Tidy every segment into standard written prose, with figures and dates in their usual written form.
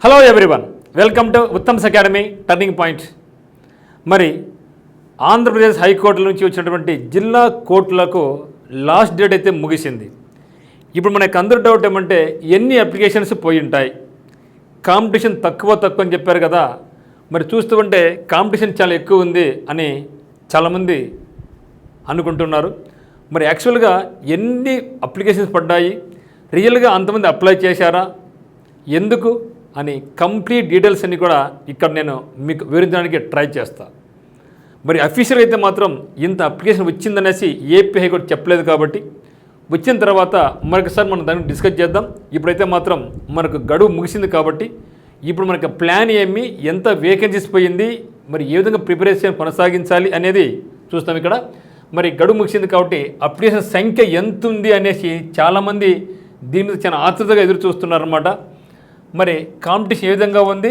Hello everyone, welcome to Uttam's academy turning point. మరి ఆంధ్రప్రదేశ్ హైకోర్టుల నుంచి వచ్చినటువంటి జిల్లా కోర్టులకు లాస్ట్ డేట్ అయితే ముగిసింది. ఇప్పుడు మనకు అందరూ డౌట్ ఏమంటే ఎన్ని అప్లికేషన్స్ పోయి ఉంటాయి, కాంపిటీషన్ తక్కువ అని చెప్పారు కదా. మరి చూస్తూ ఉంటే కాంపిటీషన్ చాలా ఎక్కువ ఉంది అని చాలామంది అనుకుంటున్నారు. మరి యాక్చువల్గా ఎన్ని అప్లికేషన్స్ పడ్డాయి, రియల్గా అంతమంది అప్లై చేశారా, ఎందుకు అని కంప్లీట్ డీటెయిల్స్ అన్నీ కూడా ఇక్కడ నేను మీకు వివరించడానికి ట్రై చేస్తాను. మరి అఫీషియల్ అయితే మాత్రం ఇంత అప్లికేషన్ వచ్చిందనేసి ఏపీ హైకోర్టు చెప్పలేదు కాబట్టి వచ్చిన తర్వాత మరొకసారి మనం దాన్ని డిస్కస్ చేద్దాం. ఇప్పుడైతే మాత్రం మనకు గడువు ముగిసింది కాబట్టి ఇప్పుడు మనకు ప్లాన్ ఏమి, ఎంత వేకెన్సీస్ పోయింది, మరి ఏ విధంగా ప్రిపరేషన్ కొనసాగించాలి అనేది చూస్తాం ఇక్కడ. మరి గడువు ముగిసింది కాబట్టి అప్లికేషన్ సంఖ్య ఎంత ఉంది అనేసి చాలామంది దీని మీద చాలా ఆతృతగా ఎదురు చూస్తున్నారన్నమాట. మరి కాంపిటీషన్ ఏ విధంగా ఉంది,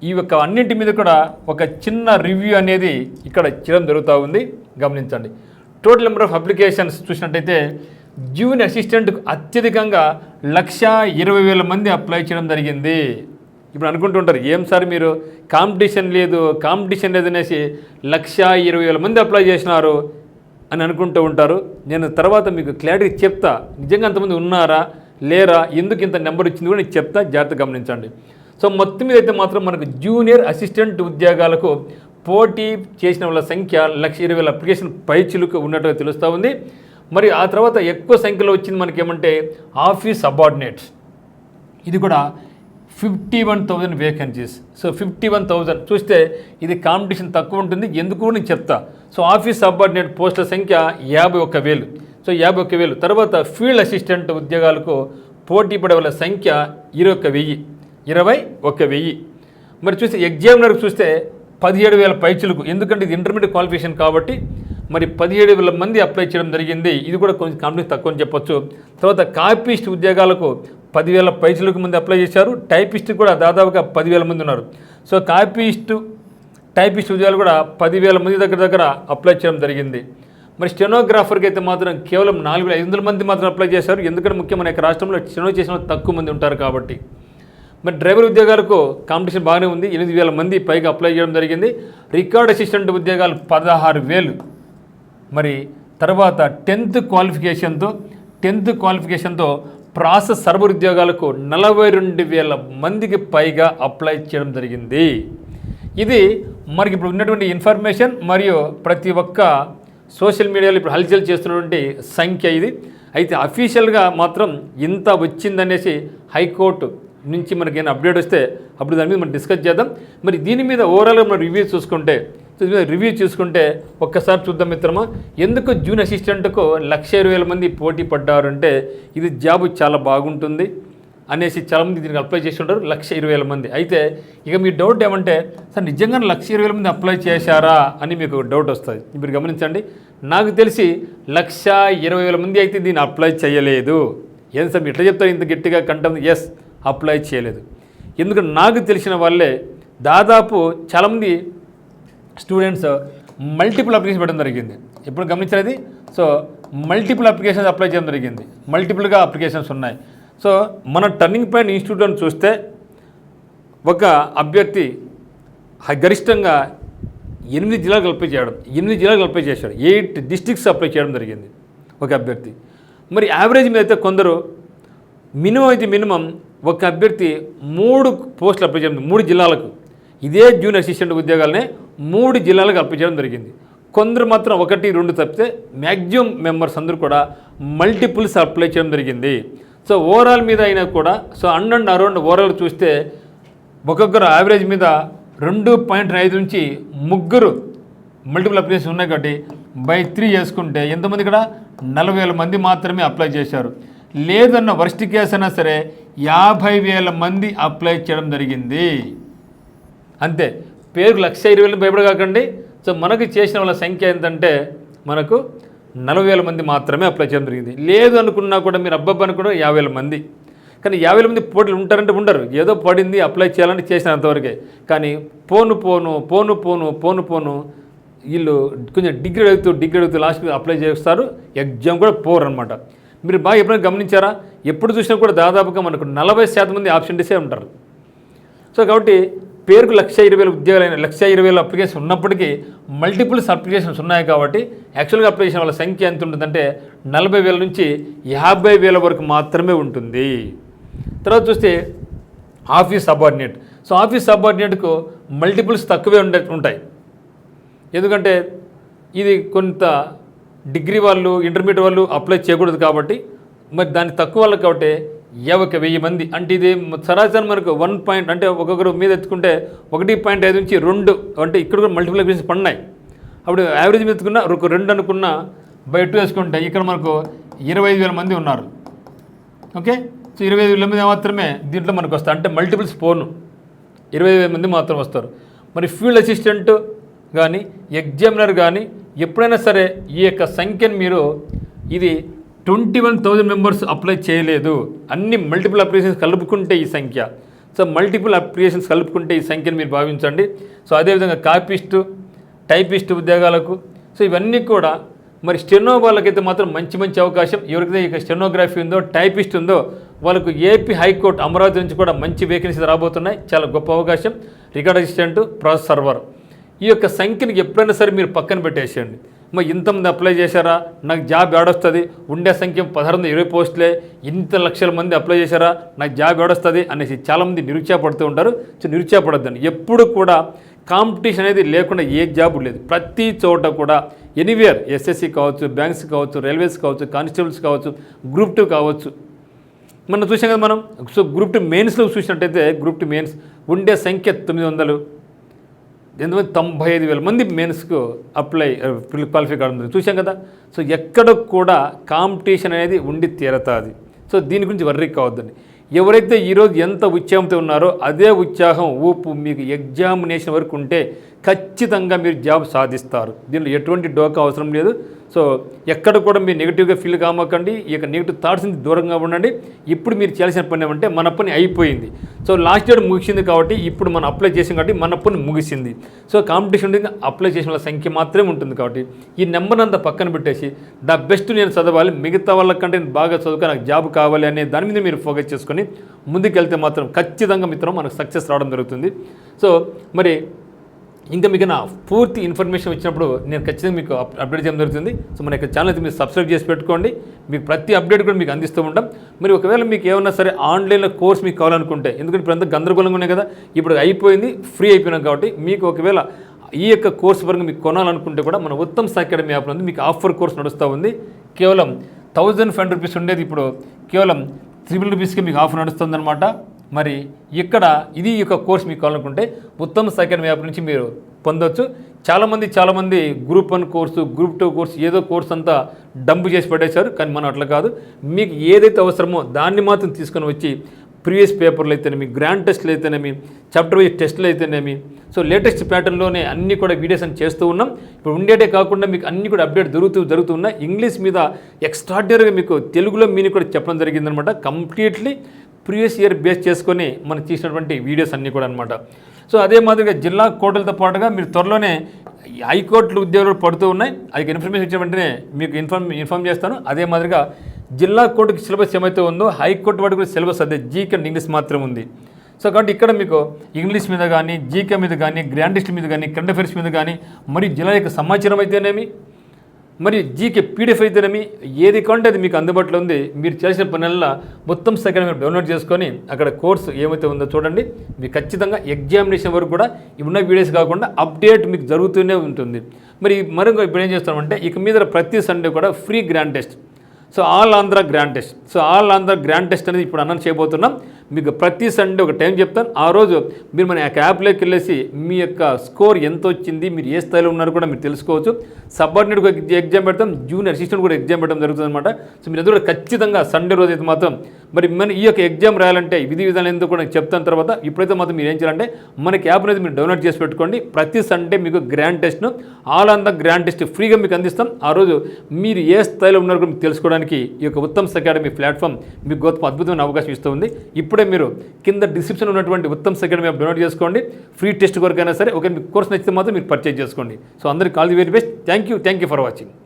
ఈ యొక్క అన్నింటి మీద కూడా ఒక చిన్న రివ్యూ అనేది ఇక్కడ చేయడం జరుగుతూ ఉంది. గమనించండి. టోటల్ నెంబర్ ఆఫ్ అప్లికేషన్స్ చూసినట్టయితే జూనియర్ అసిస్టెంట్కు అత్యధికంగా 1,20,000 మంది అప్లై చేయడం జరిగింది. ఇప్పుడు అనుకుంటుంటారు ఏం సార్ మీరు కాంపిటీషన్ లేదు అనేసి 1,20,000 మంది అప్లై చేసినారు అని అనుకుంటూ ఉంటారు. నేను తర్వాత మీకు క్లారిటీ చెప్తా, నిజంగా అంతమంది ఉన్నారా లేరా, ఎందుకు ఇంత నెంబర్ వచ్చింది కూడా నేను చెప్తా, జాగ్రత్తగా గమనించండి. సో మొత్తం మీద అయితే మాత్రం మనకు జూనియర్ అసిస్టెంట్ ఉద్యోగాలకు పోటీ చేసిన వాళ్ళ సంఖ్య 1,20,000 అప్లికేషన్ పైచిలుకు ఉన్నట్టుగా తెలుస్తూ ఉంది. మరి ఆ తర్వాత ఎక్కువ సంఖ్యలో వచ్చింది మనకేమంటే ఆఫీస్ సబార్డినేట్స్, ఇది కూడా 51,000 వేకెన్సీస్. సో 51,000 చూస్తే ఇది కాంపిటీషన్ తక్కువ ఉంటుంది, ఎందుకు నేను చెప్తా. సో ఆఫీస్ సబార్డినేట్ పోస్టుల సంఖ్య 51,000. సో 51,000 తర్వాత ఫీల్డ్ అసిస్టెంట్ ఉద్యోగాలకు పోటీ పడే వాళ్ళ సంఖ్య 21,000. మరి చూస్తే ఎగ్జామినర్కి చూస్తే 17,000 పైచులకు, ఎందుకంటే ఇది ఇంటర్మీడియట్ క్వాలిఫికేషన్ కాబట్టి మరి 17,000 మంది అప్లై చేయడం జరిగింది. ఇది కూడా కొంచెం కాంపిటీషన్ తక్కువ అని చెప్పొచ్చు. తర్వాత కాపీస్ట్ ఉద్యోగాలకు 10,000 పైచులకు మంది అప్లై చేశారు. టైపిస్ట్ కూడా దాదాపుగా 10,000 మంది ఉన్నారు. సో టైపిస్ట్ ఉద్యోగాలు కూడా 10,000 మంది దగ్గర అప్లై చేయడం జరిగింది. మరి స్టెనోగ్రాఫర్కి అయితే మాత్రం కేవలం 4,500 మంది మాత్రం అప్లై చేశారు. ఎందుకంటే ముఖ్యంగా మన రాష్ట్రంలో స్టెనో చేసిన తక్కువ మంది ఉంటారు కాబట్టి. మరి డ్రైవర్ ఉద్యోగాలకు కాంపిటీషన్ బాగానే ఉంది, 8,000 మంది పైగా అప్లై చేయడం జరిగింది. రికార్డ్ అసిస్టెంట్ ఉద్యోగాలు 16,000. మరి తర్వాత 10th క్వాలిఫికేషన్తో ప్రాసెస్ సర్వర్ ఉద్యోగాలకు 42,000 మందికి పైగా అప్లై చేయడం జరిగింది. ఇది మనకి ఇప్పుడు ఉన్నటువంటి ఇన్ఫర్మేషన్ మరియు ప్రతి ఒక్క సోషల్ మీడియాలో ఇప్పుడు హల్చల్ చేస్తున్నటువంటి సంఖ్య ఇది. అయితే అఫీషియల్గా మాత్రం ఇంత వచ్చిందనేసి హైకోర్టు నుంచి మనకి ఏమైనా అప్డేట్ వస్తే అప్పుడు దాని మీద మనం డిస్కస్ చేద్దాం. మరి దీని మీద ఓవరాల్గా మనం రివ్యూ చూసుకుంటే ఒక్కసారి చూద్దాం మిత్రమా. ఎందుకు జూనియర్ అసిస్టెంట్కు 1,20,000 మంది పోటీ పడ్డారంటే ఇది జాబ్ చాలా బాగుంటుంది అనేసి చాలామంది దీనికి అప్లై చేసి ఉంటారు, 1,20,000 మంది. అయితే ఇక మీ డౌట్ ఏమంటే సార్ నిజంగా 1,20,000 మంది అప్లై చేశారా అని మీకు డౌట్ వస్తుంది. ఇప్పుడు గమనించండి, నాకు తెలిసి 1,20,000 మంది అయితే దీన్ని అప్లై చేయలేదు. ఏం సార్ మీరు ఎట్లా చెప్తారు ఇంత గట్టిగా కంటం? ఎస్, అప్లై చేయలేదు. ఎందుకంటే నాకు తెలిసిన వాళ్ళే దాదాపు చాలామంది స్టూడెంట్స్ మల్టిపుల్ అప్లికేషన్ పెట్టడం జరిగింది. ఎప్పుడు గమనించేది, సో మల్టిపుల్ అప్లికేషన్స్ అప్లై చేయడం జరిగింది, మల్టిపుల్గా అప్లికేషన్స్ ఉన్నాయి. సో మన టర్నింగ్ పాయింట్ ఇన్స్టిట్యూట్లో చూస్తే ఒక అభ్యర్థి గరిష్టంగా 8 జిల్లాలకు అప్లై చేశాడు. 8 డిస్ట్రిక్ట్స్ అప్లై చేయడం జరిగింది ఒక అభ్యర్థి. మరి యావరేజ్ మీద అయితే కొందరు మినిమం ఒక అభ్యర్థి 3 పోస్టులు అప్లై చేయడం, 3 జిల్లాలకు ఇదే జూనియర్ అసిస్టెంట్ ఉద్యోగాలనే 3 జిల్లాలకు అప్లై చేయడం జరిగింది. కొందరు మాత్రం 1, 2 తప్పితే మ్యాక్సిమం మెంబర్స్ అందరూ కూడా మల్టిపుల్స్ అప్లై చేయడం జరిగింది. సో ఓవరాల్ మీద అయినా కూడా సో అండ్ అరౌండ్ ఓవరాల్ చూస్తే ఒక్కొక్కరు యావరేజ్ మీద 2.5 నుంచి 3 మల్టిపుల్ అప్లికేషన్ ఉన్నాయి కాబట్టి బై 3 చేసుకుంటే ఎంతమంది ఇక్కడ 40,000 మంది మాత్రమే అప్లై చేశారు. లేదన్న వర్స్ట్ కేసు అయినా సరే 50,000 మంది అప్లై చేయడం జరిగింది. అంతే, పేరుకు 1,20,000 భయపడకాకండి. సో మనకు చేసిన వాళ్ళ సంఖ్య ఏంటంటే మనకు 40,000 మంది మాత్రమే అప్లై చేయడం జరిగింది. లేదు అనుకున్నా కూడా మీరు అనుకున్నా 50,000 మంది. కానీ 50,000 మంది పోటీలు ఉంటారంటే ఉండరు, ఏదో పడింది అప్లై చేయాలని చేసినంతవరకే. కానీ పోను వీళ్ళు కొంచెం డిగ్రీ అడుగుతూ లాస్ట్కి అప్లై చేస్తారు, ఎగ్జామ్ కూడా పోరు అనమాట. మీరు బాగా ఎప్పుడైనా గమనించారా? ఎప్పుడు చూసినా కూడా దాదాపుగా మనకు 40% మంది ఆప్షన్ డిసే ఉంటారు. సో కాబట్టి పేరుకు 1,20,000 ఉద్యోగాలైన 1,20,000 అప్లికేషన్ ఉన్నప్పటికీ మల్టిపుల్స్ అప్లికేషన్స్ ఉన్నాయి కాబట్టి యాక్చువల్గా అప్లికేషన్ వాళ్ళ సంఖ్య ఎంత ఉంటుందంటే 40,000 నుంచి 50,000 వరకు మాత్రమే ఉంటుంది. తర్వాత చూస్తే ఆఫీస్ సబార్డినేట్. సో ఆఫీస్ సబార్డినేట్కు మల్టిపుల్స్ తక్కువే ఉంటాయి. ఎందుకంటే ఇది కొంత డిగ్రీ వాళ్ళు ఇంటర్మీడియట్ వాళ్ళు అప్లై చేయకూడదు కాబట్టి మరి దాన్ని తక్కువ వాళ్ళకి కాబట్టి 1,000 మంది అంటే ఇది సరాసరి మనకు 1 పాయింట్ అంటే ఒక్కొక్కరు మీద ఎత్తుకుంటే 1.5 నుంచి 2 అంటే ఇక్కడ కూడా మల్టిపుల్ అప్లికేషన్స్ పడినాయి. అప్పుడు యావరేజ్ మీద ఎత్తుకున్న 2 అనుకున్న బై 2 వేసుకుంటే ఇక్కడ మనకు 25,000 మంది ఉన్నారు. ఓకే, సో 25,000 మంది మాత్రమే దీంట్లో మనకు వస్తారు. అంటే మల్టిపుల్స్ 25,000 మంది మాత్రం వస్తారు. మరి ఫీల్డ్ అసిస్టెంట్ కానీ ఎగ్జామినర్ కానీ ఎప్పుడైనా సరే ఈ యొక్క సంఖ్యను మీరు ఇది 21,000 మెంబర్స్ అప్లై చేయలేదు. అన్ని మల్టిపుల్ అప్లికేషన్స్ కలుపుకుంటే ఈ సంఖ్య. సో మల్టిపుల్ అప్లికేషన్స్ కలుపుకుంటే ఈ సంఖ్యను మీరు భావించండి. సో అదేవిధంగా కాపీస్టు టైపిస్ట్ ఉద్యోగాలకు సో ఇవన్నీ కూడా మరి స్టెనో వాళ్ళకైతే మాత్రం మంచి అవకాశం. ఎవరికైతే ఇక స్టెనోగ్రఫీ ఉందో టైపిస్ట్ ఉందో వాళ్ళకు ఏపీ హైకోర్టు అమరావతి నుంచి కూడా మంచి వేకెన్సీ రాబోతున్నాయి. చాలా గొప్ప అవకాశం. రికార్డ్ అసిస్టెంట్ ప్రాసెస్ సర్వర్ ఈ యొక్క సంఖ్యని ఎప్పుడైనా సరే మీరు పక్కన పెట్టేసేయండి. మరి ఇంతమంది అప్లై చేశారా, నాకు జాబ్ ఏడొస్తుంది, ఉండే సంఖ్య 1620 పోస్టులే, ఇంత లక్షల మంది అప్లై చేశారా, నాకు జాబ్ ఏడొస్తుంది అనేసి చాలామంది నిరుత్సాహపడుతూ ఉంటారు. సో నిరుత్సాహపడద్దండి. ఎప్పుడు కూడా కాంపిటీషన్ అనేది లేకుండా ఏ జాబ్ లేదు. ప్రతి చోట కూడా ఎనీవేర్ ఎస్ఎస్సి కావచ్చు, బ్యాంక్స్ కావచ్చు, రైల్వేస్ కావచ్చు, కానిస్టేబుల్స్ కావచ్చు, గ్రూప్ 2 కావచ్చు. మనం చూసాం కదా మనం. సో గ్రూప్ 2 మెయిన్స్లో చూసినట్టయితే గ్రూప్ 2 మెయిన్స్ ఉండే సంఖ్య 900, ఎందుకంటే 95,000 మంది మెయిన్స్కు క్వాలిఫై కావడం చూసాం కదా. సో ఎక్కడ కూడా కాంపిటీషన్ అనేది ఉండి తీరతాది. సో దీని గురించి వర్రీ కావద్దండి. ఎవరైతే ఈరోజు ఎంత ఉత్సాహంతో ఉన్నారో అదే ఉత్సాహం ఊపు మీకు ఎగ్జామినేషన్ వరకు ఉంటే ఖచ్చితంగా మీరు జాబ్ సాధిస్తారు. దీనిలో ఎటువంటి డోకా అవసరం లేదు. సో ఎక్కడ కూడా మీరు నెగిటివ్గా ఫీల్ కామకండి. ఈ యొక్క నెగిటివ్ థాట్స్ నుంచి దూరంగా ఉండండి. ఇప్పుడు మీరు చేయాల్సిన పని ఏమంటే మన పని అయిపోయింది. సో లాస్ట్ ఇయర్ ముగిసింది కాబట్టి ఇప్పుడు మనం అప్లై చేసాం కాబట్టి మన పని ముగిసింది. సో కాంపిటీషన్ అప్లై చేసిన వాళ్ళ సంఖ్య మాత్రమే ఉంటుంది కాబట్టి ఈ నెంబర్ అంతా పక్కన పెట్టేసి ద బెస్ట్ నేను చదవాలి, మిగతా వాళ్ళకంటే నేను బాగా చదువుకొని నాకు జాబ్ కావాలి అనే దాని మీద మీరు ఫోకస్ చేసుకొని ముందుకెళ్తే మాత్రం ఖచ్చితంగా మిత్రం మనకు సక్సెస్ రావడం జరుగుతుంది. సో మరి ఇంకా మీకు నా పూర్తి ఇన్ఫర్మేషన్ వచ్చినప్పుడు నేను ఖచ్చితంగా మీకు అప్డేట్ చేయడం జరుగుతుంది. సో మన యొక్క ఛానల్ అయితే మీరు సబ్స్క్రైబ్ చేసి పెట్టుకోండి. మీకు ప్రతి అప్డేట్ కూడా మీకు అందిస్తూ ఉంటాం. మరి ఒకవేళ మీకు ఏమన్నా సరే ఆన్లైన్లో కోర్స్ మీకు కావాలనుకుంటే, ఎందుకంటే ఇప్పుడు అంతా గందరగోళంగా ఉన్నాయి కదా, ఇప్పుడు అయిపోయింది, ఫ్రీ అయిపోయినాం కాబట్టి మీకు ఒకవేళ ఈ యొక్క కోర్స్ పరంగా మీకు కొనాలనుకుంటే కూడా మన ఉత్తమ్ అకాడమీ యాప్లో ఉంది. మీకు ఆఫర్ కోర్స్ నడుస్తూ ఉంది. కేవలం 1,500 రూపీస్ ఉండేది ఇప్పుడు కేవలం 300 రూపీస్కి మీకు ఆఫర్ నడుస్తుందన్నమాట. మరి ఇక్కడ ఇది యొక్క కోర్స్ మీకు కావాలనుకుంటే ఉత్తమ్ అకాడమీ యాప్ నుంచి మీరు పొందవచ్చు. చాలామంది గ్రూప్ 1 కోర్సు, గ్రూప్ 2 కోర్సు ఏదో కోర్స్ అంతా డంప్ చేసి పడేశారు. కానీ మనం అట్లా కాదు. మీకు ఏదైతే అవసరమో దాన్ని మాత్రం తీసుకొని వచ్చి ప్రీవియస్ పేపర్లు అయితేనేమి, గ్రాండ్ టెస్ట్లు అయితేనేమి, చాప్టర్ వైజ్ టెస్టులు అయితేనేమి, సో లేటెస్ట్ ప్యాటర్న్లోనే అన్నీ కూడా వీడియోస్ అని చేస్తూ ఉన్నాం. ఇప్పుడు ఉండేటే కాకుండా మీకు అన్నీ కూడా అప్డేట్ జరుగుతూ ఉన్నాయి. ఇంగ్లీష్ మీద ఎక్స్ట్రాడినరీగా మీకు తెలుగులో మీని కూడా చెప్పడం జరిగిందనమాట. కంప్లీట్లీ ప్రీవియస్ ఇయర్ బేస్ చేసుకొని మనం చేసినటువంటి వీడియోస్ అన్నీ కూడా అనమాట. సో అదే మాదిరిగా జిల్లా కోర్టులతో పాటుగా మీరు త్వరలోనే హైకోర్టులు ఉద్యోగాలు పడుతూ ఉన్నాయి. అది ఇన్ఫర్మేషన్ ఇచ్చిన వెంటనే మీకు ఇన్ఫార్మ్ చేస్తాను. అదే మాదిరిగా జిల్లా కోర్టుకి సిలబస్ ఏమైతే ఉందో హైకోర్టు వాటికి కూడా సిలబస్ అదే జీకే అండ్ ఇంగ్లీష్ మాత్రం ఉంది. సో కాబట్టి ఇక్కడ మీకు ఇంగ్లీష్ మీద కానీ, జీకే మీద కానీ, గ్రాండ్ టెస్ట్ మీద కానీ, కరెంట్ అఫైర్స్ మీద కానీ, మరియు జిల్లా యొక్క సమాచారం అయితేనేమి, మరి జీకే పీడిఎఫ్ అయితేనేమి, ఏది కావాలంటే అది మీకు అందుబాటులో ఉంది. మీరు చేసిన పనుల్లో మొత్తం సెకండ్ మీరు డౌన్లోడ్ చేసుకొని అక్కడ కోర్సు ఏమైతే ఉందో చూడండి. మీకు ఖచ్చితంగా ఎగ్జామినేషన్ వరకు కూడా ఉన్న వీడియోస్ కాకుండా అప్డేట్ మీకు జరుగుతూనే ఉంటుంది. మరి మరొక ఇప్పుడు ఏం చేస్తామంటే ఇక మీద ప్రతి సండే కూడా free grand test. So all Andhra grand test. So all Andhra grand test అనేది ఇప్పుడు అనౌన్స్ చేయబోతున్నాం. మీకు ప్రతి సండే ఒక టైం చెప్తాను. ఆ రోజు మీరు మన యాప్లోకి వెళ్ళేసి మీ యొక్క స్కోర్ ఎంత వచ్చింది, మీరు ఏ స్థాయిలో ఉన్నారో కూడా మీరు తెలుసుకోవచ్చు. సబార్డినేట్ కూడా ఎగ్జామ్ పెడతాం, జూనియర్ అసిస్టెంట్ కూడా ఎగ్జామ్ పెట్టడం జరుగుతుంది అనమాట. సో మీరు అందరూ ఖచ్చితంగా సండే రోజు అయితే మాత్రం మరి మన ఈ యొక్క ఎగ్జామ్ రాయాలంటే విధి విధానం ఎందుకు కూడా చెప్తాను తర్వాత. ఇప్పుడైతే మాత్రం మీరు ఏం చేయాలంటే మనకి యాప్ అనేది మీరు డౌన్లోడ్ చేసి పెట్టుకోండి. ప్రతి సండే మీకు గ్రాండ్ టెస్ట్ను ఆల్ ఆంధ్ర గ్రాండ్ టెస్ట్ ఫ్రీగా మీకు అందిస్తాం. ఆ రోజు మీరు ఏ స్థాయిలో ఉన్నారో కూడా మీకు తెలుసుకోవడానికి ఈ యొక్క ఉత్తమ్ అకాడమీ ప్లాట్ఫామ్ మీకు గొప్ప అద్భుతమైన అవకాశం ఇస్తుంది. ఇప్పుడే మీరు కింద డిస్క్రిప్షన్ ఉన్నటువంటి ఉత్తమ్ అకాడమీ యాప్ డౌన్లోడ్ చేసుకోండి. ఫ్రీ టెస్ట్ కొరకైనా సరే ఒక మీకు కోర్స్ నచ్చితే మాత్రం మీరు పర్చేజ్ చేసుకోండి. సో అందరికీ all the very best. Thank you for watching.